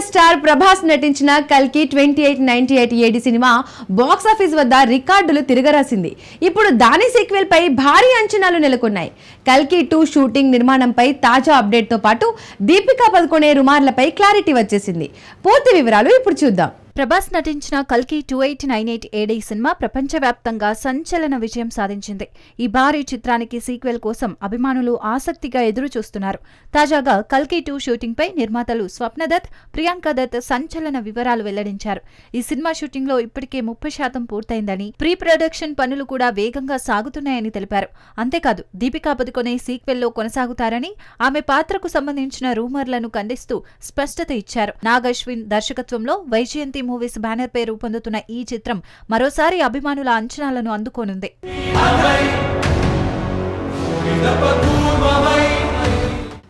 Senior star Prabhas నటించిన కల్కి 2898 AD cinema box office వద్ద రికార్డులు తిరగరాసింది. ఇప్పుడు దాని సీక్వెల్ పై భారీ అంచనాలు నెలకొన్నాయి. కల్కి 2 షూటింగ్ నిర్మాణంపై తాజా అప్డేట్ తో పాటు దీపికా పదుకొనే రుమార్లపై క్లారిటీ వచ్చేసింది. పూర్తి వివరాలు ఇప్పుడు చూద్దాం. ప్రభాస్ నటించిన కల్కి 2898 ఏడి సినిమా ప్రపంచవ్యాప్తంగా సంచలన విజయం సాధించింది. ఈ భారీ చిత్రానికి సీక్వెల్ కోసం అభిమానులు ఆసక్తిగా ఎదురు చూస్తున్నారు. తాజాగా కల్కి 2 షూటింగ్ పై నిర్మాతలు స్వప్నదత్, ప్రియాంక దత్ సంచలన వివరాలు వెల్లడించారు. ఈ సినిమా షూటింగ్ లో ఇప్పటికే 30% పూర్తయిందని, ప్రీ ప్రొడక్షన్ పనులు కూడా వేగంగా సాగుతున్నాయని తెలిపారు. అంతేకాదు దీపికా పదుకొనే సీక్వెల్ లో కొనసాగుతారని, ఆమె పాత్రకు సంబంధించిన రూమర్లను ఖండిస్తూ స్పష్టత ఇచ్చారు. నాగ్ అశ్విన్ దర్శకత్వంలో వైజయంతి మూవీస్ బ్యానర్ పై రూపొందుతున్న ఈ చిత్రం మరోసారి అభిమానుల అంచనాలను అందుకోనుంది.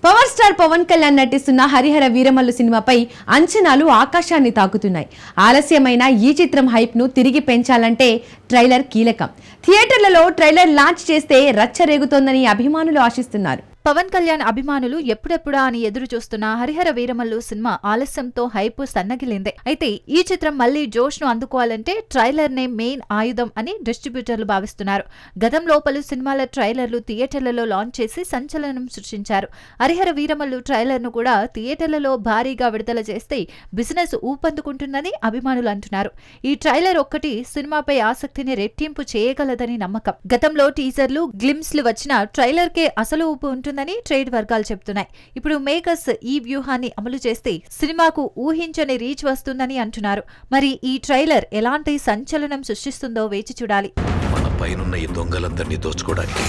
పవర్ స్టార్ పవన్ కళ్యాణ్ నటిస్తున్న హరిహర వీరమల్లు సినిమాపై అంచనాలు ఆకాశాన్ని తాకుతున్నాయి. ఆలస్యమైన ఈ చిత్రం హైప్ ను తిరిగి పెంచాలంటే ట్రైలర్ కీలకం. థియేటర్లలో ట్రైలర్ లాంచ్ చేస్తే రచ్చరేగుతోందని అభిమానులు ఆశిస్తున్నారు. పవన్ కళ్యాణ్ అభిమానులు ఎప్పుడెప్పుడా అని ఎదురు చూస్తున్న హరిహర వీరమల్లు సినిమా ఆలస్యంతో హైప్ సన్నగిలింది. అయితే ఈ చిత్రం మళ్లీ జోష్ ను అందుకోవాలంటే ట్రైలర్ నే మెయిన్ ఆయుధం అని డిస్ట్రిబ్యూటర్లు భావిస్తున్నారు. గతంలో పలు సినిమాల ట్రైలర్లు థియేటర్లలో లాంచ్ చేసి సంచలనం సృష్టించారు. హరిహర వీరమల్లు ట్రైలర్ ను కూడా థియేటర్లలో భారీగా విడుదల చేస్తే బిజినెస్ ఊపందుకుంటుందని అభిమానులు అంటున్నారు. ఈ ట్రైలర్ ఒక్కటి సినిమాపై ఆసక్తిని రెట్టింపు చేయగలదని నమ్మకం. గతంలో టీజర్లు, గ్లిమ్స్లు వచ్చిన ట్రైలర్ కే అసలు ఊపు ఉంటుందని ట్రేడ్ వర్గాలు చెబుతున్నాయి. ఇప్పుడు మేకర్స్ ఈ వ్యూహాన్ని అమలు చేస్తే సినిమాకు ఊహించని రీచ్ వస్తుందని అంటున్నారు. మరి ఈ ట్రైలర్ ఎలాంటి సంచలనం సృష్టిస్తుందో వేచి చూడాలి. మన పైనున్న ఈ దొంగలందరినీ దోచుకోవడానికి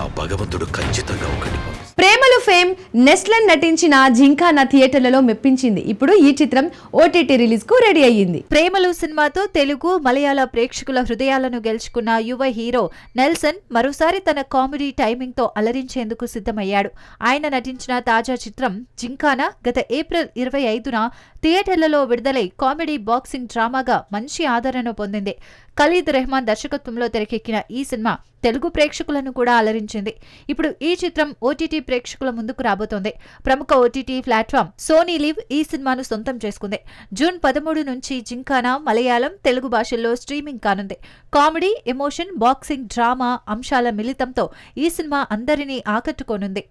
ఆ భగవంతుడు ఖచ్చితంగా ఒకటి. ప్రేమలు ఫేమ్ నెస్లన్ నటించిన జింకానా థియేటర్లలో మెప్పించింది. ఇప్పుడు ఈ చిత్రం ఓటీటీ రిలీజ్ కు రెడీ అయ్యింది. ప్రేమలు సినిమాతో తెలుగు, మలయాళ ప్రేక్షకుల హృదయాలను గెలుచుకున్న యువ హీరో నెల్సన్ మరోసారి తన కామెడీ టైమింగ్ తో అలరించేందుకు సిద్ధమయ్యాడు. ఆయన నటించిన తాజా చిత్రం జింకానా గత ఏప్రిల్ 25న థియేటర్లలో విడుదలై కామెడీ బాక్సింగ్ డ్రామాగా మంచి ఆదరణ పొందింది. ఖలీద్ రెహమాన్ దర్శకత్వంలో తెరకెక్కిన ఈ సినిమా తెలుగు ప్రేక్షకులను కూడా అలరించింది. ఇప్పుడు ఈ చిత్రం ఓటీటీ ప్రేక్షకుల ముందుకు రాబోతోంది. ప్రముఖ ఓటీటీ ప్లాట్ఫామ్ సోనీ లివ్ ఈ సినిమాను సొంతం చేసుకుంది. జూన్ 13 నుంచి జింకానా మలయాళం, తెలుగు భాషల్లో స్ట్రీమింగ్ కానుంది. కామెడీ, ఎమోషన్, బాక్సింగ్, డ్రామా అంశాల మిళితంతో ఈ సినిమా అందరినీ ఆకట్టుకోనుంది.